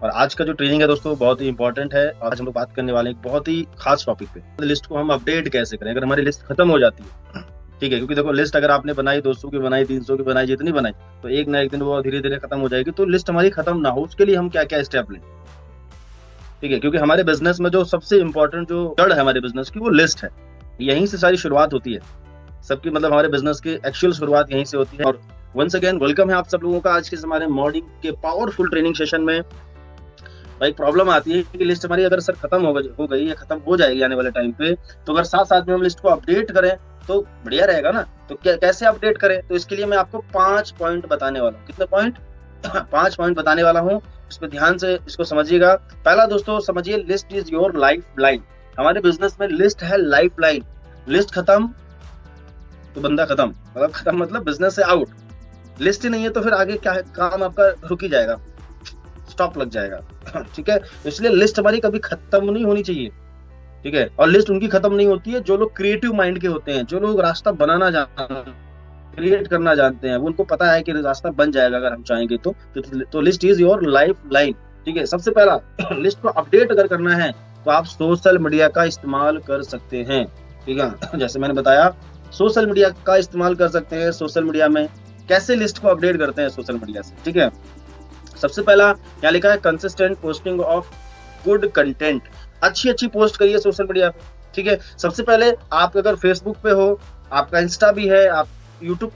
और आज का जो ट्रेनिंग है दोस्तों बहुत ही इंपॉर्टेंट है। आज हम लोग बात करने वाले हैं एक बहुत ही खास टॉपिक पे, लिस्ट को हम अपडेट कैसे करें अगर हमारी लिस्ट खत्म हो जाती है। ठीक है, क्योंकि देखो लिस्ट अगर आपने बनाई 200 की बनाई 300 की बनाई जितनी बनाई तो एक ना एक दिन वो धीरे धीरे खत्म हो जाएगी। तो लिस्ट हमारी खत्म ना हो उसके लिए हम क्या क्या स्टेप लें। ठीक है, क्योंकि हमारे बिजनेस में जो सबसे इंपॉर्टेंट जो जड़ है हमारे बिजनेस की वो लिस्ट है। यहीं से सारी शुरुआत होती है सबकी, मतलब हमारे बिजनेस की एक्चुअल शुरुआत यहीं से होती है। और वंस अगेन वेलकम है आप सब लोगों का आज के हमारे मॉर्निंग के पावरफुल ट्रेनिंग सेशन में। भाई प्रॉब्लम आती है कि लिस्ट हमारी अगर सर खत्म हो गई या खत्म हो जाएगी आने वाले टाइम पे, तो अगर साथ साथ में हम लिस्ट को अपडेट करें तो बढ़िया रहेगा ना। तो कैसे अपडेट करें, तो इसके लिए मैं आपको 5 पॉइंट बताने वाला हूँ। कितने पॉइंट? 5 पॉइंट बताने वाला हूँ, इस पर ध्यान से इसको समझिएगा। पहला दोस्तों समझिए, list is your life line. हमारे बिजनेस में लिस्ट है लाइफ लाइन। लिस्ट खत्म तो बंदा खत्म, मतलब खत्म मतलब बिजनेस से आउट। लिस्ट ही नहीं है तो फिर आगे क्या है, काम आपका रुक ही जाएगा, स्टॉप लग जाएगा। ठीक है, इसलिए लिस्ट हमारी कभी खत्म नहीं होनी चाहिए। ठीक है, और लिस्ट उनकी खत्म नहीं होती है जो लोग क्रिएटिव माइंड के होते हैं, जो लोग रास्ता बनाना जानते हैं, क्रिएट करना जानते हैं। वो उनको पता है कि रास्ता बन जाएगा अगर हम चाहेंगे तो list is your life line. ठीक है, सबसे पहला लिस्ट को अपडेट अगर करना है तो आप सोशल मीडिया का इस्तेमाल कर सकते हैं। ठीक है, जैसे मैंने बताया सोशल मीडिया का इस्तेमाल कर सकते हैं। सोशल मीडिया में कैसे लिस्ट को अपडेट करते हैं सोशल मीडिया से? ठीक है, सबसे पहला क्या लिखा है, consistent posting of good content. अच्छी पोस्ट करिए सोशल मीडिया पे। ठीक है, सबसे पहले आप अगर फेसबुक पे हो, आपका इंस्टा भी है, आप यूट्यूब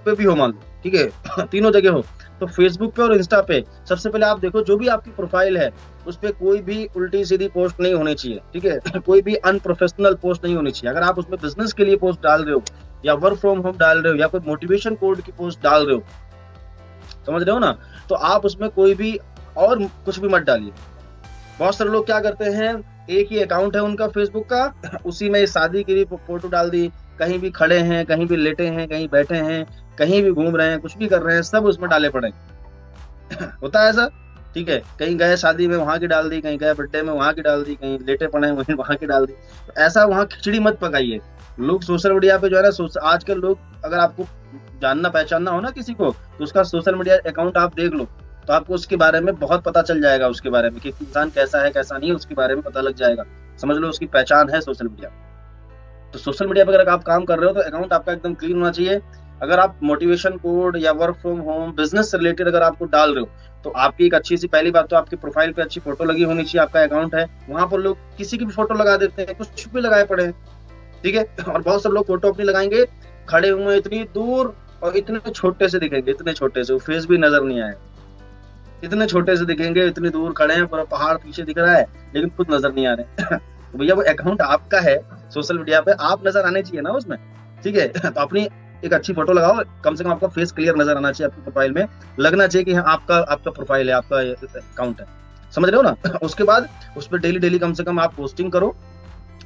पे भी हो मान लो, ठीक है तीनों जगह हो, तो फेसबुक पे और इंस्टा पे सबसे पहले आप देखो जो भी आपकी प्रोफाइल है उस पे कोई भी उल्टी सीधी पोस्ट नहीं होनी चाहिए। ठीक है कोई भी अनप्रोफेशनल पोस्ट नहीं होनी चाहिए। अगर आप उसमें बिजनेस के लिए पोस्ट डाल रहे हो या वर्क फ्रॉम होम डाल रहे हो या कोई मोटिवेशन कोड की पोस्ट डाल रहे हो, समझ रहे हो ना, तो आप उसमें कोई भी और कुछ भी मत डालिए। बहुत सारे लोग क्या करते हैं, एक ही अकाउंट है उनका फेसबुक का, उसी में शादी की फोटो डाल दी, कहीं भी खड़े हैं, कहीं भी लेटे हैं, कहीं बैठे हैं, कहीं भी घूम रहे हैं, कुछ भी कर रहे हैं, सब उसमें डाले पड़े। होता है ऐसा। ठीक है, कहीं गए शादी में वहां की डाल दी, कहीं गए बर्थडे में वहां की डाल दी, कहीं लेटे पड़े वहीं वहां की डाल दी। तो ऐसा वहां खिचड़ी मत पकाइए। लोग सोशल मीडिया पे जो है ना, आजकल लोग, अगर आपको जानना पहचानना हो ना किसी को, तो उसका सोशल मीडिया अकाउंट आप देख लो, तो आपको उसके बारे में बहुत पता चल जाएगा, उसके बारे में कि इंसान कैसा है कैसा नहीं है, उसके बारे में पता लग जाएगा। समझ लो उसकी पहचान है सोशल मीडिया। तो सोशल मीडिया पर अगर आप काम कर रहे हो तो अकाउंट आपका एकदम क्लीन होना चाहिए। अगर आप मोटिवेशन कोड या वर्क फ्रॉम होम बिजनेस से रिलेटेड अगर आपको डाल रहे हो तो आपकी एक अच्छी सी, पहली बात तो आपकी प्रोफाइल पे अच्छी फोटो लगी होनी चाहिए। आपका अकाउंट है, वहां पर लोग किसी की भी फोटो लगा देते हैं, कुछ भी लगाए पड़े हैं। ठीक है, और बहुत सारे लोग फोटो अपनी लगाएंगे खड़े हुए इतनी दूर और इतने छोटे से दिखेंगे, इतने छोटे से, फेस भी नजर नहीं आए, इतने छोटे से दिखेंगे, इतनी दूर खड़े हैं, पूरा पहाड़ पीछे दिख रहा है लेकिन खुद नजर नहीं आ रहे। तो भैया वो अकाउंट आपका है सोशल मीडिया पे, आप नजर आने चाहिए ना उसमें। ठीक है, तो अपनी एक अच्छी फोटो लगाओ, कम से कम आपका फेस क्लियर नजर आना चाहिए, आपकी प्रोफाइल में लगना चाहिए कि हाँ आपका प्रोफाइल है, आपका अकाउंट है। समझ रहे हो ना। उसके बाद उस पर डेली कम से कम आप पोस्टिंग करो,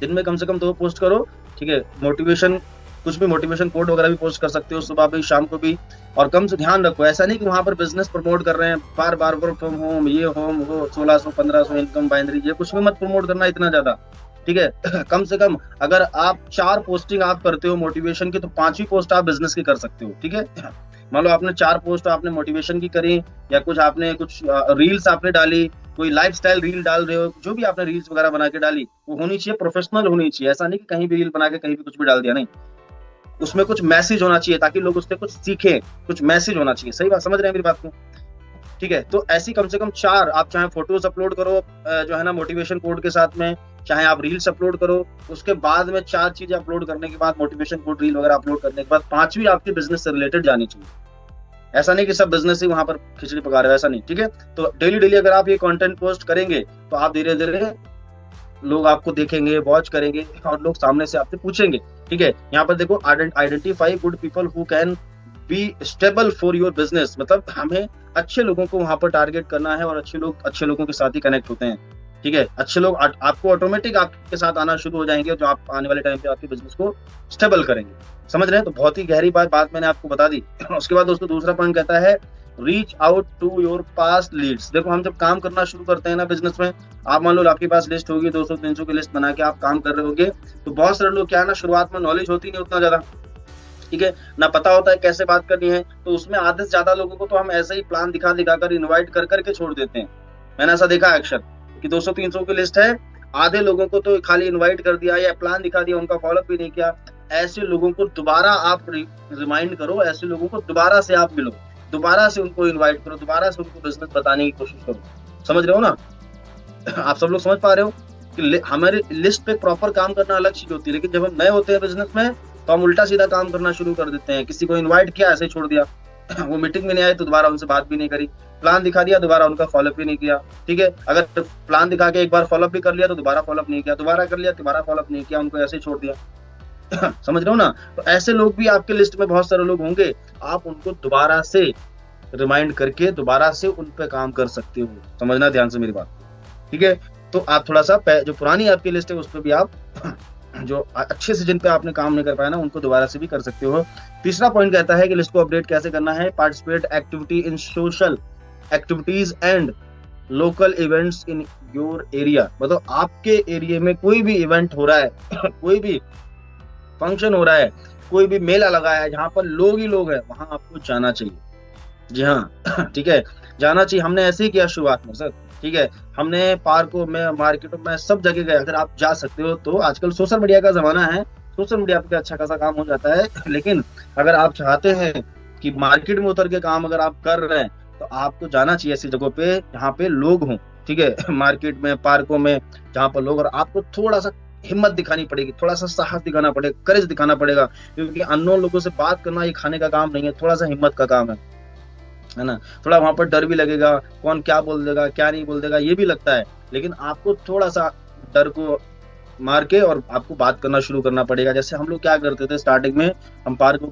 दिन में कम से कम 2 पोस्ट करो। ठीक है, मोटिवेशन, कुछ भी मोटिवेशन कोड वगैरह भी पोस्ट कर सकते हो, सुबह भी शाम को भी। और कम से ध्यान रखो, ऐसा नहीं कि वहां पर बिजनेस प्रमोट कर रहे हैं बार बार, वर्क फ्रॉम होम, ये होम, वो 1600 1500 इनकम बाइनरी, ये कुछ भी मत प्रमोट करना इतना ज्यादा। ठीक है कम से कम अगर आप 4 पोस्टिंग आप करते हो मोटिवेशन की, तो 5वीं पोस्ट आप बिजनेस की कर सकते हो। ठीक है, मान लो आपने 4 पोस्ट आपने मोटिवेशन की करी, या कुछ आपने कुछ रील्स आपने डाली, कोई लाइफस्टाइल रील डाल रहे हो, जो भी आपने रील्स वगैरह बना के डाली वो होनी चाहिए, प्रोफेशनल होनी चाहिए। ऐसा नहीं कि कहीं भी रील बना के कहीं भी कुछ भी डाल दिया, नहीं, उसमें कुछ मैसेज होना चाहिए ताकि लोग उससे कुछ सीखें, कुछ मैसेज होना चाहिए। सही बात, समझ रहे हैं मेरी बात को? ठीक है, तो ऐसी कम से कम 4 आप चाहे फोटोज अपलोड करो जो है ना मोटिवेशन कोड के साथ में, चाहे आप रील्स अपलोड करो, उसके बाद में 4 चीजें अपलोड करने के बाद, मोटिवेशन कोड रील वगैरह अपलोड करने के बाद 5वीं आपके बिजनेस से रिलेटेड जानी चाहिए। ऐसा नहीं कि सब बिजनेस ही वहां पर खिचड़ी पका रहे हो, ऐसा नहीं। ठीक है, तो डेली अगर आप ये कंटेंट पोस्ट करेंगे तो आप धीरे धीरे लोग आपको देखेंगे, वॉच करेंगे और लोग सामने से आपसे पूछेंगे। ठीक है, यहाँ पर देखो, identify good people who can be stable for your business, मतलब हमें अच्छे लोगों को वहां पर टारगेट करना है और अच्छे लोगों के साथ ही कनेक्ट होते हैं। ठीक है, अच्छे लोग आपको ऑटोमेटिक आपके साथ आना शुरू हो जाएंगे, जो आप आने वाले टाइम पे आपके बिजनेस को स्टेबल करेंगे। समझ रहे हैं? तो बहुत ही गहरी बात मैंने आपको बता दी। उसके बाद दोस्तों दूसरा पॉइंट कहता है reach out to your past leads. देखो हम जब काम करना शुरू करते हैं ना बिजनेस में, आप मान लो आपके पास लिस्ट होगी 200-300 की लिस्ट बना के आप काम कर रहे होगे, तो बहुत सारे लोग क्या है ना, शुरुआत में नॉलेज होती नहीं उतना ज्यादा, ठीक है ना, पता होता है कैसे बात करनी है, तो उसमें आधे से ज्यादा लोगों को तो हम ऐसे ही प्लान दिखा कर इनवाइट कर करके छोड़ देते हैं, मैंने ऐसा देखा अक्सर कि 200-300 की लिस्ट है, आधे लोगों को तो खाली इनवाइट कर दिया या प्लान दिखा दिया, उनका फॉलोअप भी नहीं किया। ऐसे लोगों को दोबारा आप रिमाइंड करो, ऐसे लोगों को दोबारा से आप मिलो, दोबारा से उनको इनवाइट करो, दोबारा से उनको बिजनेस बताने की कोशिश करो। समझ रहे हो ना? आप सब लोग समझ पा रहे हो कि हमारे लिस्ट पे प्रॉपर काम करना अलग चीज होती है, लेकिन जब हम नए होते हैं बिजनेस में तो हम उल्टा सीधा काम करना शुरू कर देते हैं। किसी को इन्वाइट किया, ऐसे छोड़ दिया वो मीटिंग में नहीं आए तो दोबारा उनसे बात भी नहीं करी, प्लान दिखा दिया, दोबारा उनका फॉलोअप भी नहीं किया। ठीक है, अगर प्लान दिखा के एक बार फॉलोअप भी कर लिया तो दोबारा फॉलोअप नहीं किया, दोबारा कर लिया दोबारा फॉलोअप नहीं किया, उनको ऐसे ही छोड़ दिया। समझ रहे हो ना? तो ऐसे लोग भी आपके लिस्ट में बहुत सारे लोग होंगे, आप उनको दोबारा से रिमाइंड करके दोबारा से उन पे काम कर सकते हो। समझना ध्यान से मेरी बात, ठीक है? तो आप थोड़ा सा जो पुरानी आपकी लिस्ट है उस पर भी आप जो अच्छे से जिन पे आपने काम नहीं कर पाया ना, उनको दोबारा से भी कर सकते हो। तीसरा पॉइंट कहता है कि लिस्ट को अपडेट कैसे करना है। Participate activity in social activities and local events in your area. मतलब आपके एरिया में कोई भी इवेंट हो रहा है कोई भी फंक्शन हो रहा है, कोई भी मेला लगा है जहाँ पर लोग ही लोग हैं, वहां आपको जाना चाहिए। जी हाँ ठीक है, जाना चाहिए। हमने ऐसे ही किया शुरुआत में सर, ठीक है, हमने पार्कों में, मार्केटों में, सब जगह गए। अगर आप जा सकते हो तो आजकल सोशल मीडिया का जमाना है, सोशल मीडिया पे अच्छा खासा काम हो जाता है। लेकिन अगर आप चाहते हैं कि मार्केट में उतर के काम अगर आप कर रहे हैं तो आपको जाना चाहिए ऐसी जगहों पे जहाँ पे लोग हों, ठीक है, मार्केट में, पार्कों में, जहाँ पर लोग। और आपको थोड़ा सा हिम्मत दिखानी पड़ेगी, थोड़ा सा साहस दिखाना पड़ेगा, करेज दिखाना पड़ेगा, क्योंकि अननोन लोगों से बात करना ये खाने का काम नहीं है, थोड़ा सा हिम्मत का काम है ना। थोड़ा वहां पर डर भी लगेगा, कौन क्या बोल देगा क्या नहीं बोल देगा ये भी लगता है, लेकिन आपको थोड़ा सा डर को मार के और आपको बात करना शुरू करना पड़ेगा। जैसे हम लोग क्या करते थे स्टार्टिंग में, हम पार्क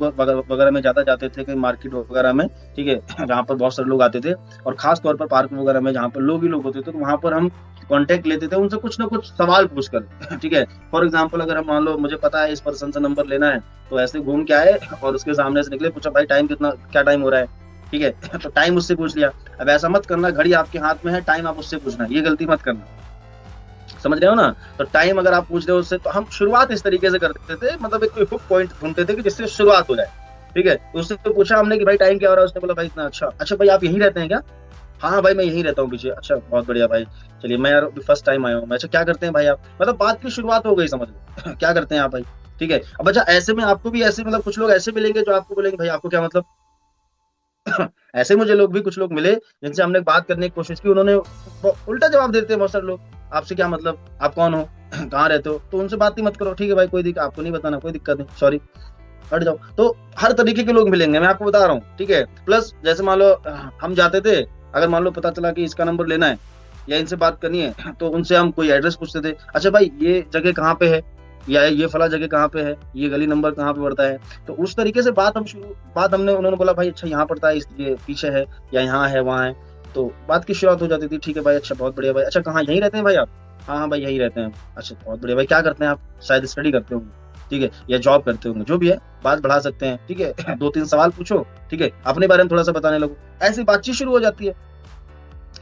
वगैरह में ज्यादा जाते थे, कहीं मार्केट वगैरह में, ठीक है, जहाँ पर बहुत सारे लोग आते थे, और खास तौर पर पार्क वगैरह में जहाँ पर लोग ही लोग होते थे, तो वहां पर हम कॉन्टेक्ट लेते थे उनसे, कुछ ना कुछ सवाल पूछ कर, ठीक है। फॉर एग्जाम्पल, अगर हम मान लो मुझे पता है इस पर्सन से नंबर लेना है, तो ऐसे घूम के आए और उसके सामने से निकले, पूछा भाई टाइम कितना, क्या टाइम हो रहा है, ठीक है, तो टाइम उससे पूछ लिया। अब ऐसा मत करना, घड़ी आपके हाथ में है, टाइम आप उससे पूछना, ये गलती मत करना। समझ रहे हो ना? तो टाइम अगर आप पूछ रहे हो उससे, तो हम शुरुआत इस तरीके से करते थे, मतलब एक कोई हुक पॉइंट ढूंढते थे कि जिससे शुरुआत हो जाए, ठीक है। तो उससे तो पूछा हमने कि भाई टाइम क्या हो रहा है, उसने बोला भाई इतना। अच्छा भाई आप यहीं रहते हैं क्या? हाँ भाई मैं यहीं रहता हूँ पीछे। अच्छा बहुत बढ़िया भाई, चलिए मैं यार फर्स्ट टाइम आया हूँ। अच्छा क्या करते हैं भाई आप? मतलब बात की शुरुआत हो गई, समझ लो। क्या करते हैं आप भाई, ठीक है। अब अच्छा ऐसे में आपको भी ऐसे, मतलब कुछ लोग ऐसे मिलेंगे जो आपको बोलेंगे भाई आपको क्या मतलब। ऐसे मुझे लोग भी, कुछ लोग मिले जिनसे हमने बात करने की कोशिश की, उन्होंने उल्टा जवाब देते हैं बहुत सारे लोग, आपसे क्या मतलब, आप कौन हो, कहाँ रहते हो, तो उनसे बात ही मत करो, ठीक है भाई, कोई दिक्कत, आपको नहीं बताना, कोई दिक्कत नहीं, सॉरी, हट जाओ। तो हर तरीके के लोग मिलेंगे, मैं आपको बता रहा हूँ, ठीक है। प्लस जैसे मान लो हम जाते थे, अगर मान लो पता चला कि इसका नंबर लेना है या इनसे बात करनी है, तो उनसे हम कोई एड्रेस पूछते थे। अच्छा भाई ये जगह कहाँ पे है, या ये फला जगह कहाँ पे है, ये गली नंबर कहाँ पे पड़ता है। तो उस तरीके से बात हमने, उन्होंने बोला भाई अच्छा यहाँ पड़ता है, इसलिए पीछे है, या यहाँ है, वहाँ है, तो बात की शुरुआत हो जाती थी। ठीक है भाई, अच्छा बहुत बढ़िया भाई, अच्छा कहाँ, यहीं रहते हैं भाई आप? हाँ हाँ भाई यहीं रहते हैं। अच्छा बहुत बढ़िया भाई, क्या करते हैं आप? शायद स्टडी करते होंगे, ठीक है, या जॉब करते होंगे, जो भी है बात बढ़ा सकते हैं, ठीक है। 2-3 सवाल पूछो, ठीक है, अपने बारे में थोड़ा सा बताने लगो, ऐसी बातचीत शुरू हो जाती है।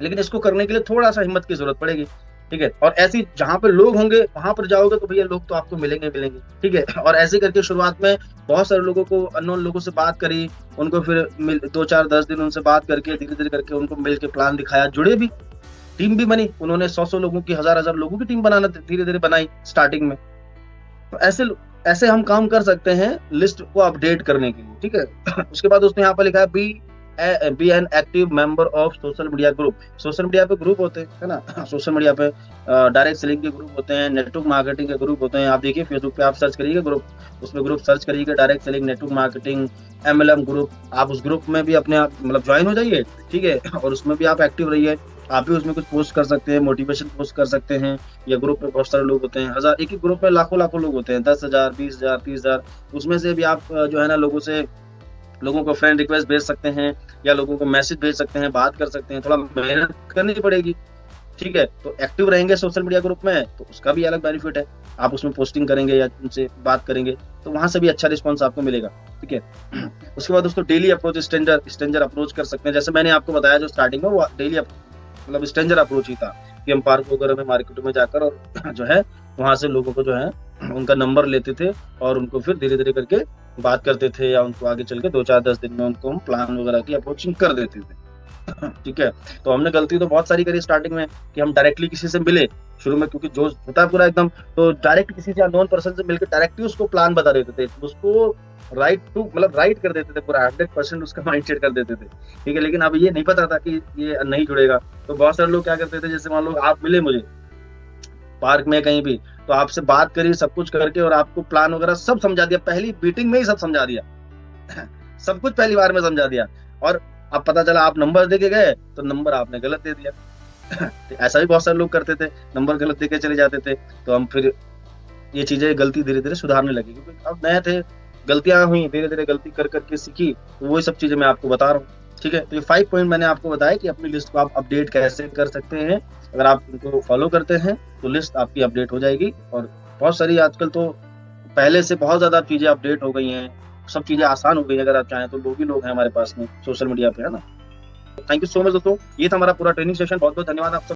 लेकिन इसको करने के लिए थोड़ा सा हिम्मत की जरूरत पड़ेगी, ठीक है। और ऐसी जहां पर लोग होंगे वहां पर जाओगे तो भैया लोग तो आपको मिलेंगे, ठीक है। और ऐसे करके शुरुआत में बहुत सारे लोगों को, अननोन लोगों से बात करी, उनको फिर 2-4-10 दिन उनसे बात करके धीरे धीरे करके उनको मिल के प्लान दिखाया, जुड़े भी, टीम भी बनी। उन्होंने 100 लोगों की, 1000 लोगों की टीम बनाना धीरे धीरे बनाई स्टार्टिंग में। तो ऐसे हम काम कर सकते हैं लिस्ट को अपडेट करने के लिए, ठीक है। उसके बाद उसने यहाँ पर लिखा है be an active member of social media group. Social media पे ग्रुप होते हैं, है ना। सोशल मीडिया पे डायरेक्ट सेलिंग के ग्रुप होते हैं, नेटवर्क मार्केटिंग के ग्रुप होते हैं। आप देखिए फेसबुक पे आप सर्च करिएगा ग्रुप, उसमें ग्रुप सर्च करिएगा, direct selling, network marketing, MLM group. आप उस ग्रुप में भी अपने आप मतलब ज्वाइन हो जाइए, ठीक है, और उसमें भी आप एक्टिव रहिए। आप भी उसमें कुछ पोस्ट कर सकते हैं, मोटिवेशन पोस्ट कर सकते हैं। या ग्रुप में बहुत सारे लोग होते हैं, हजार, एक ग्रुप में लाखों लोग होते हैं, 10,000, 20,000, 30,000। उसमें से भी आप जो है ना लोगों को फ्रेंड रिक्वेस्ट भेज सकते हैं, या लोगों को मैसेज भेज सकते हैं, बात कर सकते हैं। थोड़ा मेहनत करनी पड़ेगी, ठीक है। तो एक्टिव रहेंगे सोशल मीडिया ग्रुप में तो उसका भी अलग बेनिफिट है। आप उसमें पोस्टिंग करेंगे या उनसे बात करेंगे तो वहां से भी अच्छा रिस्पॉन्स आपको मिलेगा, ठीक है। उसके बाद दोस्तों डेली अप्रोच, स्ट्रेंजर अप्रोच कर सकते हैं। जैसे मैंने आपको बताया जो स्टार्टिंग में, वो डेली मतलब स्ट्रेंजर अप्रोच ही था कि हम पार्क वगैरह में, मार्केट में जाकर और जो है वहां से लोगों को जो है उनका नंबर लेते थे और उनको फिर धीरे धीरे करके बात करते थे, या उनको आगे चल के 2-4-10 दिन में उनको हम प्लान वगैरह की अप्रोचिंग कर देते थे। ठीक है, तो हमने गलती तो बहुत सारी करी स्टार्टिंग में कि हम डायरेक्टली किसी से मिले शुरू में, क्योंकि जो होता है पूरा एकदम, तो डायरेक्ट किसी से अननोन पर्सन से मिलकर डायरेक्टली उसको प्लान बता देते थे, उसको राइट टू मतलब राइट कर देते थे, पूरा 100% उसका माइंडसेट कर देते थे। ठीक है, लेकिन अब ये नहीं पता था कि ये नहीं जुड़ेगा। तो बहुत सारे लोग क्या करते थे, जैसे मान लो आप मिले मुझे पार्क में कहीं भी, तो आपसे बात करी सब कुछ करके और आपको प्लान वगैरह सब समझा दिया, पहली मीटिंग में ही सब समझा दिया। सब कुछ पहली बार में समझा दिया, और अब पता चला आप नंबर देके गए तो नंबर आपने गलत दे दिया। तो ऐसा भी बहुत सारे लोग करते थे, नंबर गलत देके चले जाते थे। तो हम फिर ये चीजें गलती धीरे धीरे सुधारने लगी, क्योंकि अब नए थे, गलतियां हुई, धीरे धीरे गलती कर करके सीखी, तो वही सब चीजें मैं आपको बता रहा हूँ। ठीक है, तो ये 5 पॉइंट मैंने आपको बताया कि अपनी लिस्ट को आप अपडेट कैसे कर सकते हैं। अगर आप इनको फॉलो करते हैं तो लिस्ट आपकी अपडेट हो जाएगी। और बहुत सारी आजकल तो पहले से बहुत ज्यादा चीजें अपडेट हो गई हैं, सब चीजें आसान हो गई हैं। अगर आप चाहें तो लोग ही लोग हैं हमारे पास में सोशल मीडिया पे, है ना। थैंक यू सो मच दोस्तों, ये था हमारा पूरा ट्रेनिंग सेशन। बहुत बहुत धन्यवाद आप सब।